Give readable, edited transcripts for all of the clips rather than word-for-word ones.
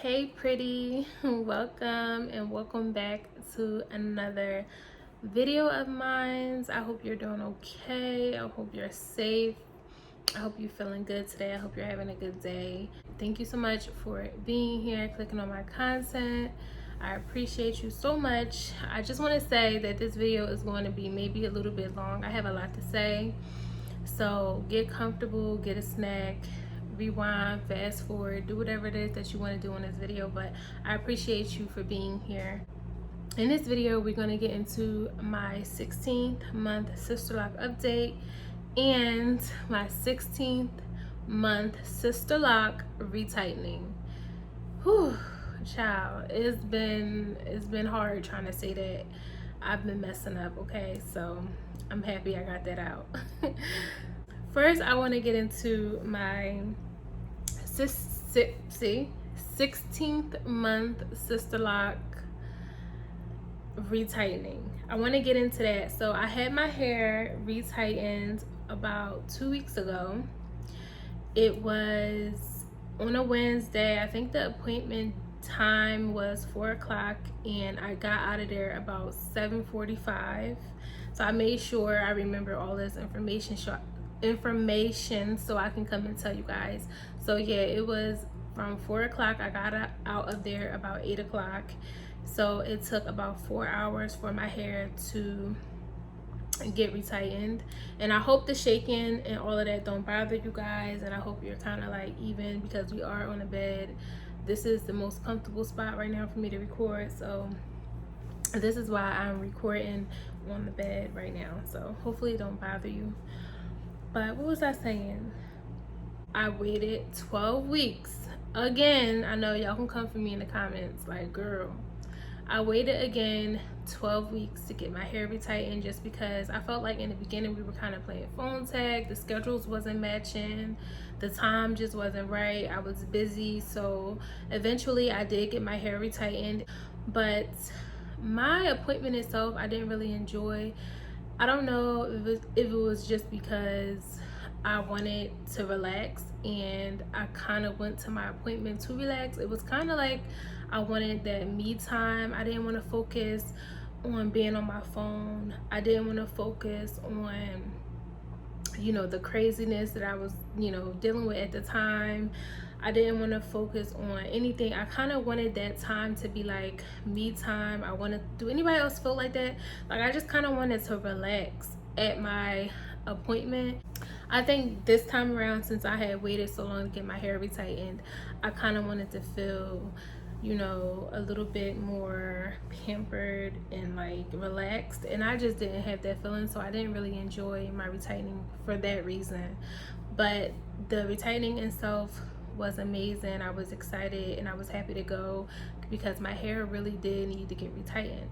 Hey pretty, welcome back to another video of mine. I hope you're doing okay. I hope you're safe. I hope you're feeling good today. I hope you're having a good day. Thank you so much for being here, clicking on my content. I appreciate you so much. I just want to say that this video is going to be maybe a little bit long. I have a lot to say, so get comfortable, get a snack, rewind, fast forward, do whatever it is that you want to do in this video. But I appreciate you for being here. In this video, we're going to get into my 16th month Sisterlock update and my 16th month Sisterlock retightening. Whew, child, it's been hard trying to say that. I've been messing up, okay? So I'm happy I got that out. First, I want to get into my 16th month Sisterlock retightening. I want to get into that. So I had my hair retightened about 2 weeks ago. It was on a Wednesday. I think the appointment time was 4 o'clock and I got out of there about 7:45. So I made sure I remember all this information so I can come and tell you guys. So yeah, it was from 4 o'clock. I got out of there about 8 o'clock. So it took about 4 hours for my hair to get retightened, and I hope the shaking and all of that don't bother you guys, and I hope you're kind of like even, because we are on a bed. This is the most comfortable spot right now for me to record, so this is why I'm recording on the bed right now. So hopefully it don't bother you. But what was I saying? I waited 12 weeks. Again, I know y'all can come for me in the comments like, girl, I waited again 12 weeks to get my hair retightened, just because I felt like in the beginning we were kind of playing phone tag. The schedules wasn't matching. The time just wasn't right. I was busy. So eventually I did get my hair retightened. But my appointment itself, I didn't really enjoy. I don't know if it was just because I wanted to relax and I kind of went to my appointment to relax. It was kind of like I wanted that me time. I didn't want to focus on being on my phone. I didn't want to focus on, you know, the craziness that I was, you know, dealing with at the time. I didn't want to focus on anything. I kind of wanted that time to be like me time. I wanted, do anybody else feel like that? Like I just kind of wanted to relax at my appointment. I think this time around, since I had waited so long to get my hair retightened, I kind of wanted to feel, you know, a little bit more pampered and like relaxed, and I just didn't have that feeling, so I didn't really enjoy my retightening for that reason. But the retightening itself was amazing. I was excited and I was happy to go because my hair really did need to get retightened.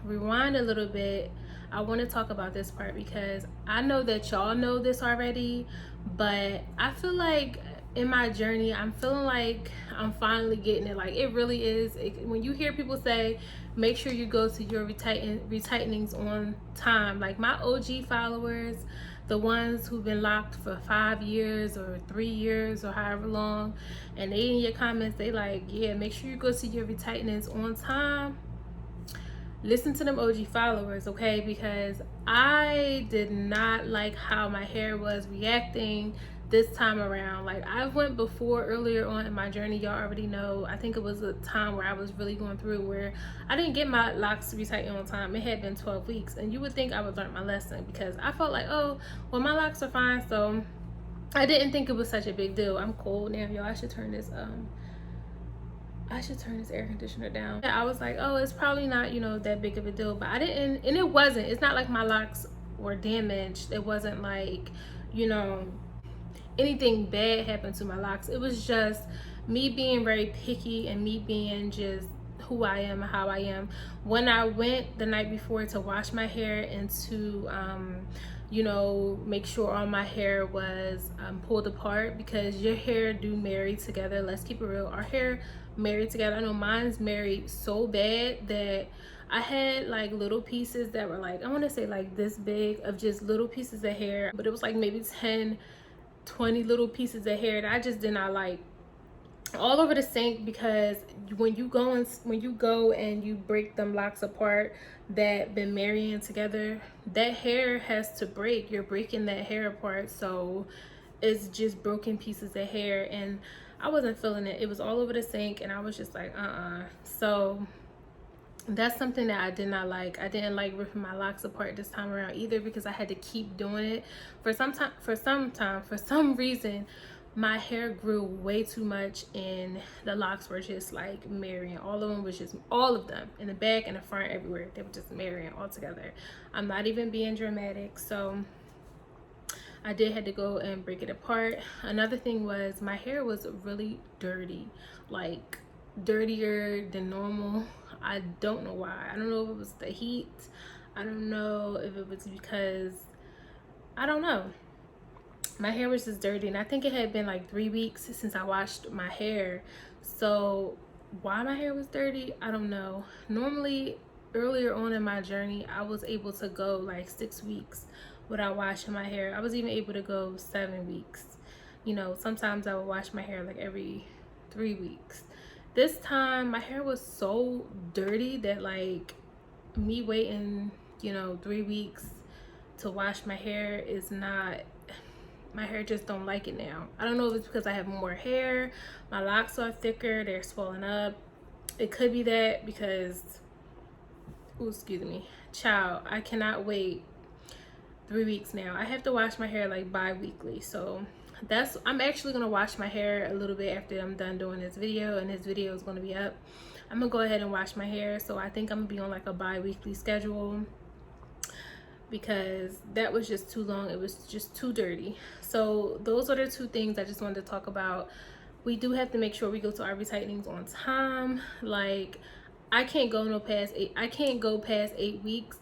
Rewind a little bit. I want to talk about this part because I know that y'all know this already, but I feel like in my journey, I'm feeling like I'm finally getting it. Like it really is. When you hear people say, make sure you go to your retightenings on time. Like my OG followers, the ones who've been locked for 5 years or 3 years or however long, and they in your comments, they like, yeah, make sure you go to your retightenings on time. Listen to them OG followers, okay? Because I did not like how my hair was reacting this time around. Like I went before earlier on in my journey, y'all already know. I think it was a time where I was really going through where I didn't get my locks retightened on time. It had been 12 weeks, and you would think I would learn my lesson because I felt like, oh, well, my locks are fine, so I didn't think it was such a big deal. I'm cold now, y'all. I should turn this air conditioner down. I was like, oh, it's probably not, you know, that big of a deal, but I didn't, and it wasn't. It's not like my locks were damaged. It wasn't like, you know, anything bad happened to my locks. It was just me being very picky and me being just who I am and how I am. When I went the night before to wash my hair and to you know, make sure all my hair was pulled apart, because your hair do marry together. Let's keep it real. Our hair married together. I know mine's married so bad that I had like little pieces that were like, I want to say like this big of just little pieces of hair, but it was like maybe 10, 20 little pieces of hair that I just did not like. all over the sink, because when you go and you break them locks apart that been marrying together, that hair has to break. You're breaking that hair apart, so it's just broken pieces of hair, and I wasn't feeling it. It was all over the sink, and I was just like, So that's something that I did not like. I didn't like ripping my locks apart this time around either, because I had to keep doing it for some reason. My hair grew way too much, and the locks were just like marrying. All of them in the back and the front, everywhere. They were just marrying all together. I'm not even being dramatic. So I did have to go and break it apart. Another thing was, my hair was really dirty, like dirtier than normal. I don't know why. I don't know if it was the heat. I don't know if it was because, I don't know. My hair was just dirty, and I think it had been like 3 weeks since I washed my hair. So why my hair was dirty, I don't know. Normally, earlier on in my journey, I was able to go like 6 weeks without washing my hair. I was even able to go 7 weeks. You know, sometimes I would wash my hair like every 3 weeks. This time my hair was so dirty that, like, me waiting, 3 weeks to wash my hair is not, my hair just don't like it now. I don't know if it's because I have more hair, my locks are thicker, they're swollen up. It could be that, because, ooh, excuse me, child, I cannot wait 3 weeks now. I have to wash my hair like bi-weekly. So I'm actually gonna wash my hair a little bit after I'm done doing this video, and this video is gonna be up. I'm gonna go ahead and wash my hair. So I think I'm gonna be on like a bi-weekly schedule, because that was just too long. It was just too dirty. So those are the two things I just wanted to talk about. We do have to make sure we go to our retightnings on time. Like, I can't go past 8 weeks,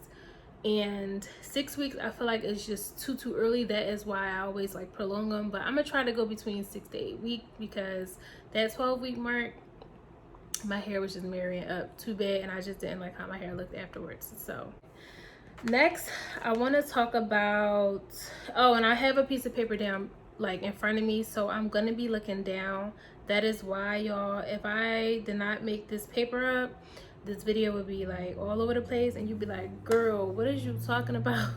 and 6 weeks I feel like it's just too early. That is why I always like prolong them, but I'm gonna try to go between 6 to 8 weeks, because that 12-week mark, my hair was just marrying up too bad, and I just didn't like how my hair looked afterwards. So next, I want to talk about, oh, and I have a piece of paper down like in front of me, so I'm gonna be looking down. That is why, y'all, if I did not make this paper up, this video would be like all over the place, and you'd be like, girl, what is you talking about?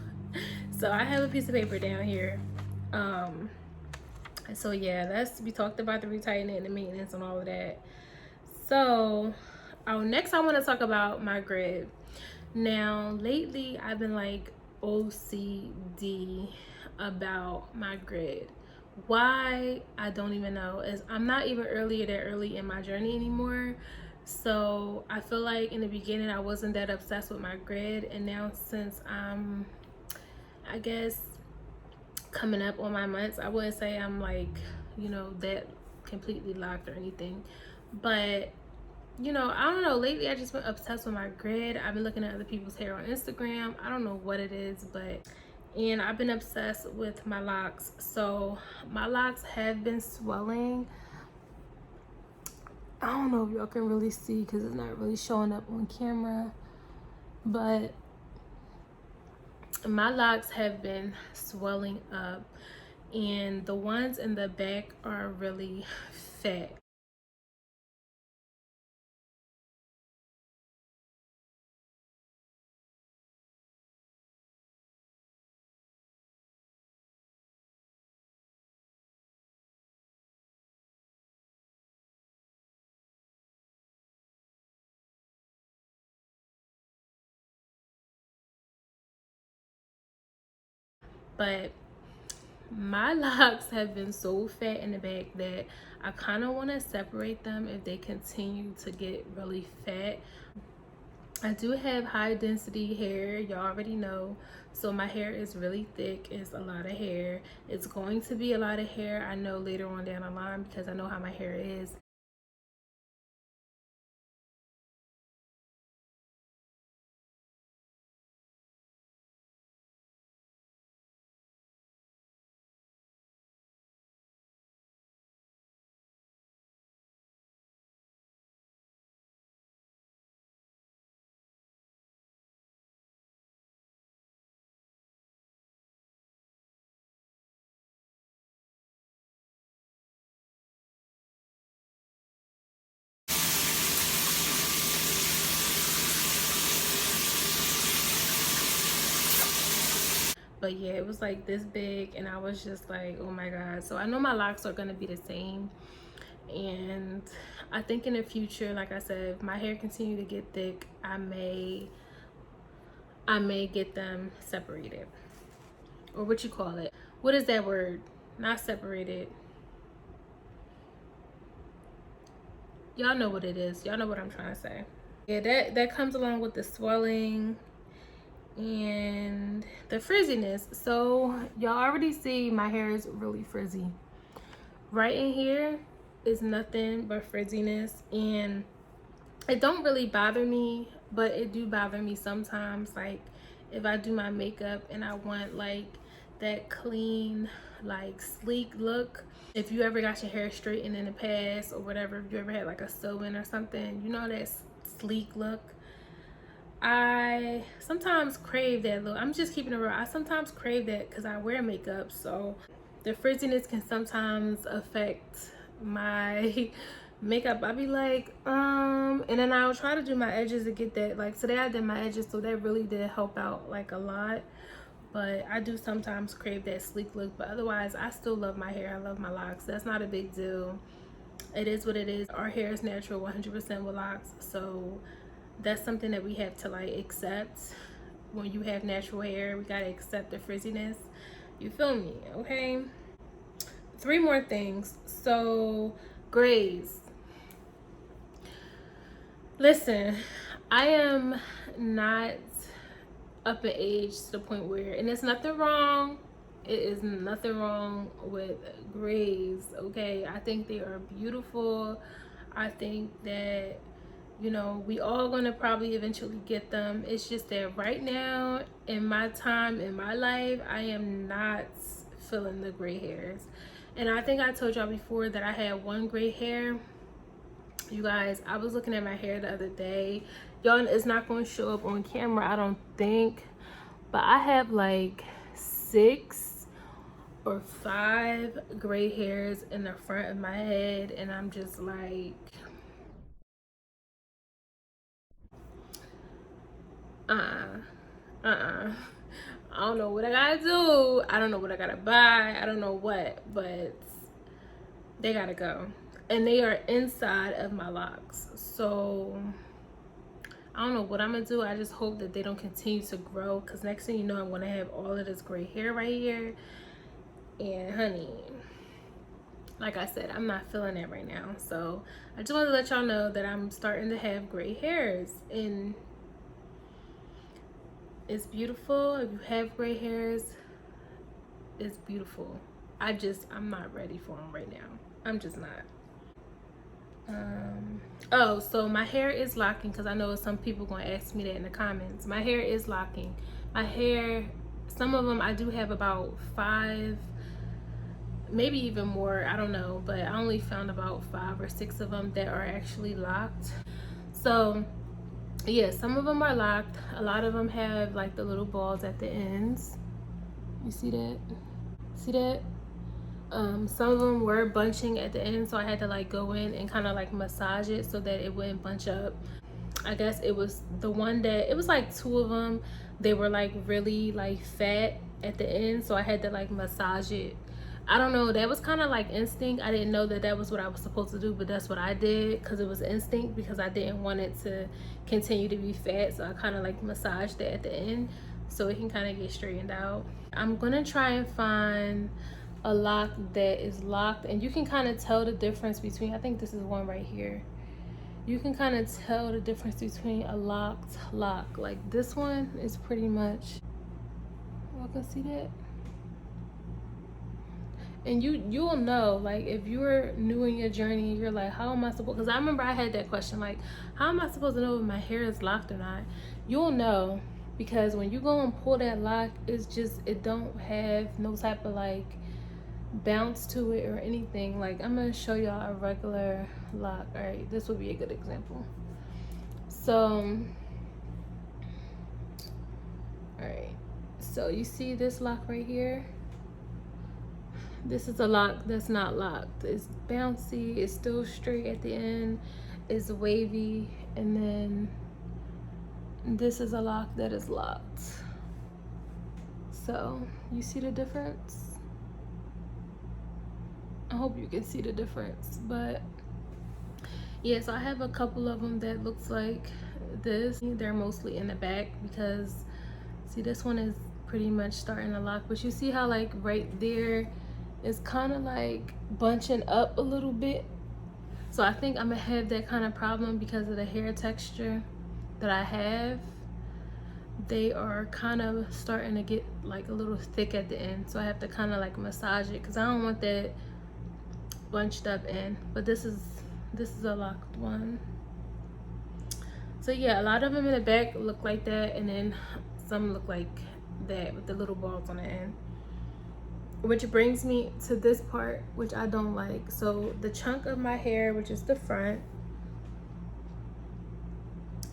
So I have a piece of paper down here. So yeah, we talked about the retightening and the maintenance and all of that. So next I want to talk about my grid. Now, lately, I've been like OCD about my grid. Why? I don't even know. As I'm not even that early in my journey anymore. So I feel like in the beginning I wasn't that obsessed with my grid, and now since I'm, I guess, coming up on my months, I wouldn't say I'm like, that completely locked or anything, but I don't know. Lately, I just been obsessed with my grid. I've been looking at other people's hair on Instagram. I don't know what it is, and I've been obsessed with my locks. So my locks have been swelling. I don't know if y'all can really see because it's not really showing up on camera, but my locks have been swelling up, and the ones in the back are really fat. But my locks have been so fat in the back that I kind of want to separate them if they continue to get really fat. I do have high density hair, y'all already know, so my hair is really thick. It's a lot of hair. It's going to be a lot of hair, I know, later on down the line, because I know how my hair is. But yeah, it was like this big, and I was just like, oh my god. So I know my locks are gonna be the same, and I think in the future, like I said, if my hair continue to get thick, I may get them separated, or what you call it, what is that word? Not separated, y'all know what it is, y'all know what I'm trying to say. Yeah, that comes along with the swelling and the frizziness. So y'all already see my hair is really frizzy. Right in here is nothing but frizziness, and it don't really bother me, but it do bother me sometimes, like if I do my makeup and I want like that clean, like sleek look. If you ever got your hair straightened in the past or whatever, if you ever had like a sew-in or something, you know, that sleek look, I sometimes crave that look. I'm just keeping it real. I sometimes crave that because I wear makeup, so the frizziness can sometimes affect my makeup. I'll be like, and then I'll try to do my edges to get that. Like today I did my edges, so that really did help out like a lot. But I do sometimes crave that sleek look. But otherwise, I still love my hair. I love my locks. That's not a big deal. It is what it is. Our hair is natural 100% with locks, so that's something that we have to like accept. When you have natural hair, we gotta accept the frizziness. You feel me? Okay. 3 more things. So grays. Listen, I am not up in age to the point where, and there's nothing wrong, it is nothing wrong with grays, okay? I think they are beautiful. I think that, you know, we all gonna probably eventually get them. It's just that right now in my time in my life, I am not feeling the gray hairs. And I think I told y'all before that I had one gray hair. You guys, I was looking at my hair the other day. Y'all, it's not going to show up on camera, I don't think, but I have like 6 or 5 gray hairs in the front of my head, and I'm just like, I don't know what I gotta do. I don't know what I gotta buy. I don't know what, but they gotta go. And they are inside of my locks. So I don't know what I'm gonna do. I just hope that they don't continue to grow, because next thing you know, I'm gonna have all of this gray hair right here. And honey, like I said, I'm not feeling it right now. So I just want to let y'all know that I'm starting to have gray hairs, and it's beautiful. If you have gray hairs, it's beautiful. I'm not ready for them right now. I'm just not. Oh, so my hair is locking, because I know some people gonna ask me that in the comments. My hair is locking. My hair, some of them I do have about 5, maybe even more, I don't know, but I only found about 5 or 6 of them that are actually locked. So yeah, some of them are locked. A lot of them have like the little balls at the ends. You see that? See that? Some of them were bunching at the end, so I had to like go in and kind of like massage it so that it wouldn't bunch up. I guess it was the one that, it was like 2 of them, they were like really like fat at the end, so I had to like massage it. I don't know, that was kind of like instinct. I didn't know that that was what I was supposed to do, but that's what I did, because it was instinct, because I didn't want it to continue to be fat. So I kind of like massaged it at the end so it can kind of get straightened out. I'm gonna try and find a lock that is locked, and you can kind of tell the difference between, I think this is one right here. You can kind of tell the difference between a locked lock. Like this one is pretty much, y'all can see that? And you'll know, like if you're new in your journey, you're like, how am I supposed, because I remember I had that question, like how am I supposed to know if my hair is locked or not? You'll know, because when you go and pull that lock, it's just, it don't have no type of like bounce to it or anything. Like I'm gonna show y'all a regular lock. All right, this would be a good example. So all right, so you see this lock right here? This is a lock that's not locked. It's bouncy, it's still straight at the end, it's wavy, and then this is a lock that is locked. So you see the difference? I hope you can see the difference. But yeah, so I have a couple of them that looks like this. They're mostly in the back because see, this one is pretty much starting to lock, but you see how like right there is kind of like bunching up a little bit. So I think I'm gonna have that kind of problem because of the hair texture that I have. They are kind of starting to get like a little thick at the end, so I have to kind of like massage it because I don't want that bunched up in. But this is a locked one. So yeah, a lot of them in the back look like that, and then some look like that with the little balls on the end. Which brings me to this part, which I don't like. So the chunk of my hair, which is the front,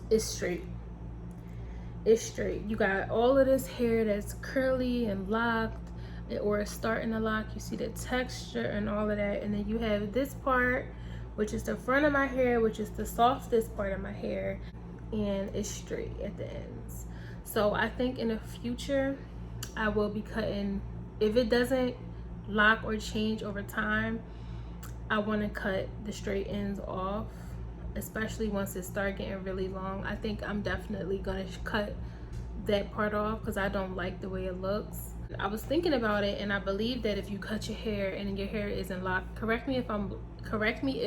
is straight. It's straight. You got all of this hair that's curly and locked, or it's starting to lock. You see the texture and all of that. And then you have this part, which is the front of my hair, which is the softest part of my hair, and it's straight at the ends. So I think in the future I will be cutting, if it doesn't lock or change over time, I want to cut the straight ends off, especially once it starts getting really long. I think I'm definitely gonna cut that part off because I don't like the way it looks. I was thinking about it, and I believe that if you cut your hair and your hair isn't locked, correct me if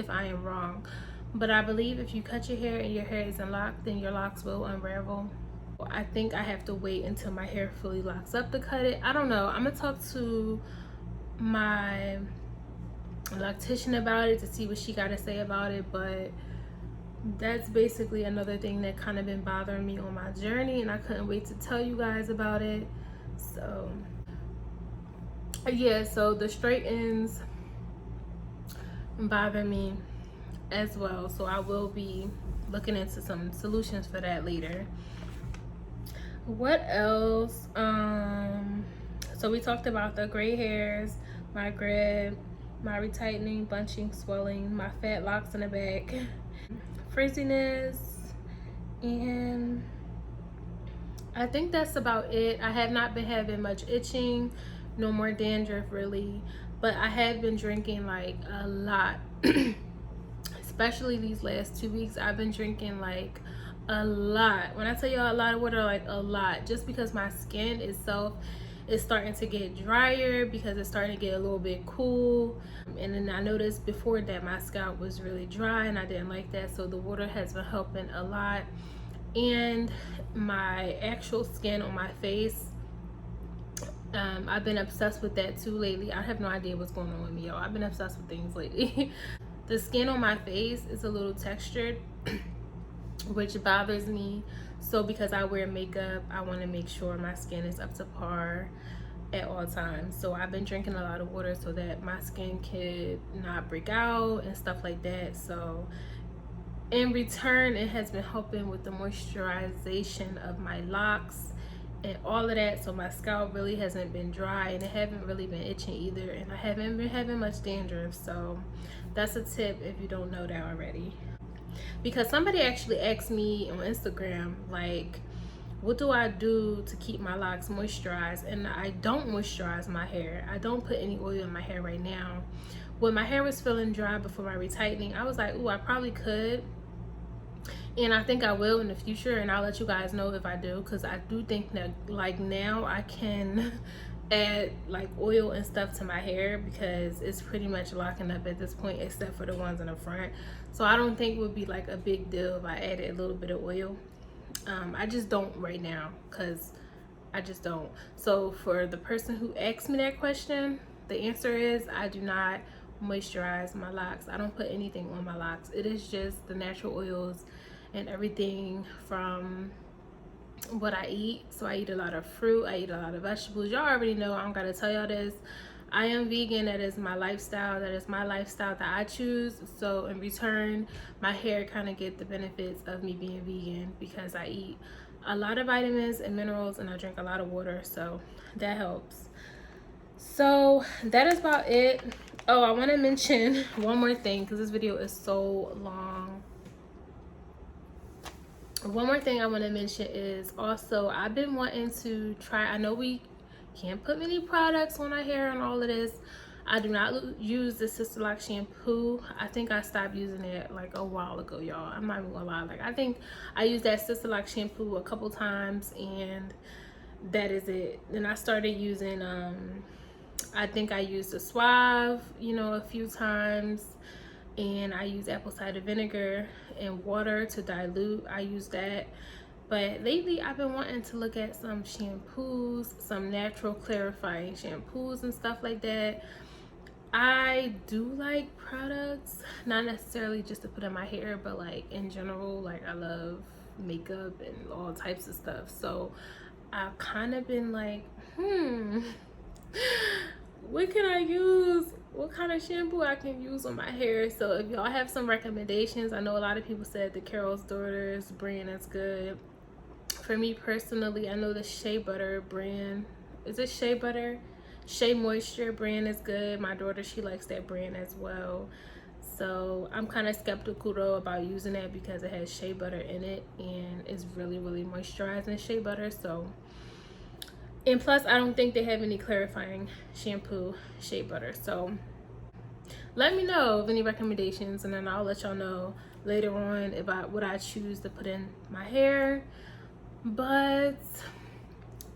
I am wrong, but I believe if you cut your hair and your hair isn't locked, then your locks will unravel. I think I have to wait until my hair fully locks up to cut it. I don't know. I'm gonna talk to my loctician about it to see what she got to say about it, but that's basically another thing that kind of been bothering me on my journey, and I couldn't wait to tell you guys about it. So yeah, so the straight ends bother me as well, so I will be looking into some solutions for that later. What else? So we talked about the gray hairs, my grab, my retightening, bunching, swelling, my fat locks in the back, frizziness, and I think that's about it. I have not been having much itching, no more dandruff really, but I have been drinking like a lot. Especially these last 2 weeks, I've been drinking like a lot. When I tell y'all a lot of water, like a lot, just because my skin itself is starting to get drier because it's starting to get a little bit cool. And then I noticed before that my scalp was really dry and I didn't like that, so the water has been helping a lot. And my actual skin on my face, I've been obsessed with that too lately. I have no idea what's going on with me, y'all. I've been obsessed with things lately. The skin on my face is a little textured, which bothers me. So because I wear makeup, I want to make sure my skin is up to par at all times. So I've been drinking a lot of water so that my skin could not break out and stuff like that. So in return, it has been helping with the moisturization of my locks and all of that. So my scalp really hasn't been dry, and it haven't really been itching either, and I haven't been having much dandruff. So that's a tip if you don't know that already. Because somebody actually asked me on Instagram, like, what do I do to keep my locks moisturized? And I don't moisturize my hair. I don't put any oil in my hair right now. When my hair was feeling dry before my retightening, I was like, ooh, I probably could. And I think I will in the future, and I'll let you guys know if I do, because I do think that like now I can add like oil and stuff to my hair because it's pretty much locking up at this point, except for the ones in the front. So I don't think it would be like a big deal if I added a little bit of oil. I just don't right now, because I just don't. So for the person who asked me that question, the answer is I do not moisturize my locks. I don't put anything on my locks. It is just the natural oils and everything from what I eat. So I eat a lot of fruit, I eat a lot of vegetables. Y'all already know, I don't gotta tell y'all this. I am vegan. That is my lifestyle. That is my lifestyle that I choose. So in return, my hair kind of get the benefits of me being vegan because I eat a lot of vitamins and minerals and I drink a lot of water, so that helps. So that is about it. Oh, I want to mention one more thing because this video is so long. One more thing I want to mention is also I've been wanting to try, I know we Can't put many products on our hair and all of this. I do not use the Sisterlock shampoo. I think I stopped using it like a while ago, y'all. I'm not even gonna lie. Like, I think I used that Sisterlock shampoo a couple times and that is it. Then I started using, I think I used the Suave, you know, a few times. And I use apple cider vinegar and water to dilute. I use that. But lately I've been wanting to look at some shampoos, some natural clarifying shampoos and stuff like that. I do like products, not necessarily just to put in my hair, but like in general, like I love makeup and all types of stuff. So I've kind of been like, what can I use? What kind of shampoo I can use on my hair? So if y'all have some recommendations, I know a lot of people said the Carol's Daughters brand is good. For me personally, I know the Shea Butter brand. Is it Shea Butter? Shea Moisture brand is good. My daughter, she likes that brand as well. So I'm kind of skeptical though about using that because it has shea butter in it and it's really, really moisturizing shea butter. So, and plus I don't think they have any clarifying shampoo shea butter. So let me know of any recommendations and then I'll let y'all know later on about what I choose to put in my hair. But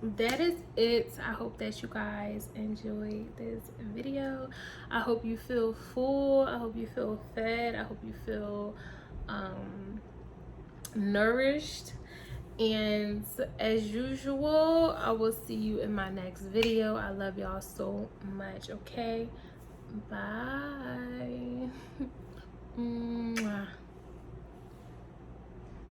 that is it. I hope that you guys enjoyed this video. I hope you feel full. I hope you feel fed. I hope you feel nourished. And as usual, I will see you in my next video. I love y'all so much. Okay, bye. Mwah.